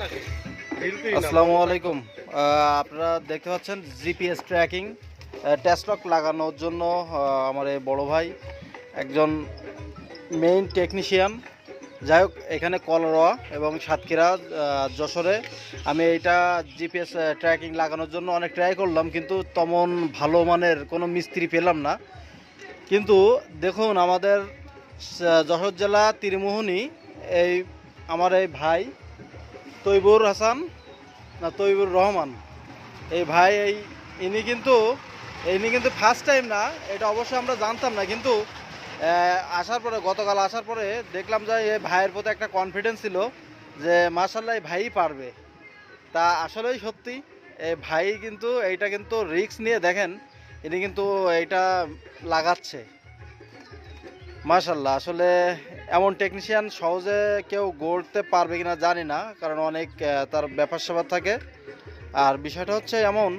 আসসালামু আলাইকুম। আপনারা দেখতে পাচ্ছেন জিপিএস ট্র্যাকিং টেস্ট লক লাগানোর জন্য আমার এই বড় ভাই একজন মেইন টেকনিশিয়ান। যাই হোক, এখানে কলরোয়া এবং সাতক্ষীরা যশোরে আমি এইটা জিপিএস ট্র্যাকিং লাগানোর জন্য অনেক ট্রাই করলাম, কিন্তু তেমন ভালো মানের কোনো মিস্ত্রি পেলাম না। কিন্তু দেখুন, আমাদের যশোর জেলা তীরমোহনী এই আমার এই ভাই তৈবুর হাসান না তৈবুর রহমান, এই ভাই ইনি কিন্তু ফার্স্ট টাইম না, এটা অবশ্যই আমরা জানতাম না, কিন্তু গতকাল আসার পরে দেখলাম যে এই ভাইয়ের প্রতি একটা কনফিডেন্স ছিল যে মাশাআল্লাহ এই ভাই পারবে। তা আসলেই সত্যি এই ভাই কিন্তু এইটা কিন্তু রিস্ক নিয়ে দেখেন ইনি কিন্তু এইটা লাগাচ্ছে। মাশাআল্লাহ, আসলে এমন টেকনিশিয়ান সহজে কেউ গড়তে পারবে কিনা জানি না, কারণ অনেক তার ব্যাপার স্যাপার থাকে। আর বিষয়টা হচ্ছে এমন,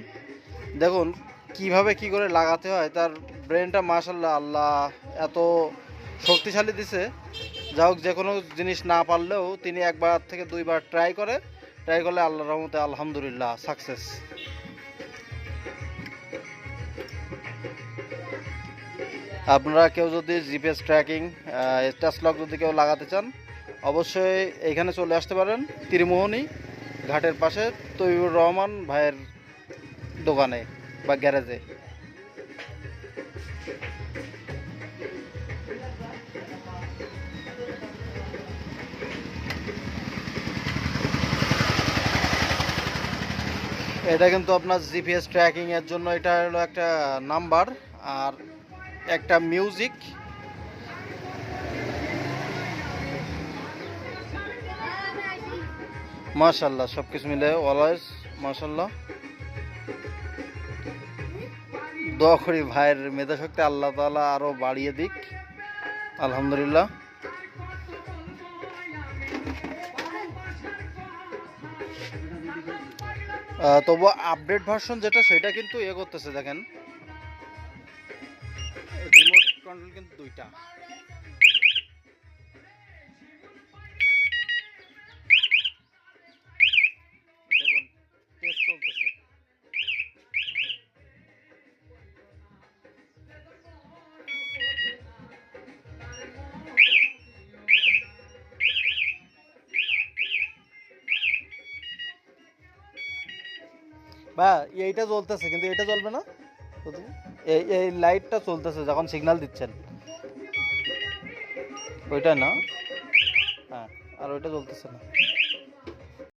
দেখুন কিভাবে কি করে লাগাতে হয়, তার ব্রেনটা মাশাআল্লাহ আল্লাহ এত শক্তিশালী দিছে। যা হোক, যে কোনো জিনিস না পারলেও তিনি একবার থেকে দুইবার ট্রাই করলে আল্লাহর রহমতে আলহামদুলিল্লাহ সাকসেস। আপনারা কেউ যদি জিপিএস ট্র্যাকিং টেস্ট লক যদি কেউ লাগাতে চান, অবশ্যই এইখানে চলে আসতে পারেন তীরমোহনী ঘাটের পাশে তৈবুর রহমান ভাইয়ের দোকানে বা গ্যারেজে। এটা কিন্তু আপনার জিপিএস ট্র্যাকিং এর জন্য এটা হলো একটা নাম্বার আর একটা মিউজিক। মাশাআল্লাহ, সব কিছু মিলে অলওয়েজ মাশাআল্লাহ। দোয়া করি ভাইয়ের মেধাশক্তি আল্লাহ তাআলা আরো বাড়িয়ে দিক, আলহামদুলিল্লাহ। তবু আপডেট ভার্সন যেটা সেটা কিন্তু করতেছে, দেখেন রিমোট কন্ট্রোল কিন্তু দুইটা। দেখুন টেস্ট চলতেছে। বা এইটা চলতেছে, কিন্তু এটা চলবে না। এই লাইটটা চলতেছে যখন সিগন্যাল দিচ্ছেন, ওইটা না। হ্যাঁ, আর ওইটা চলতেছে না।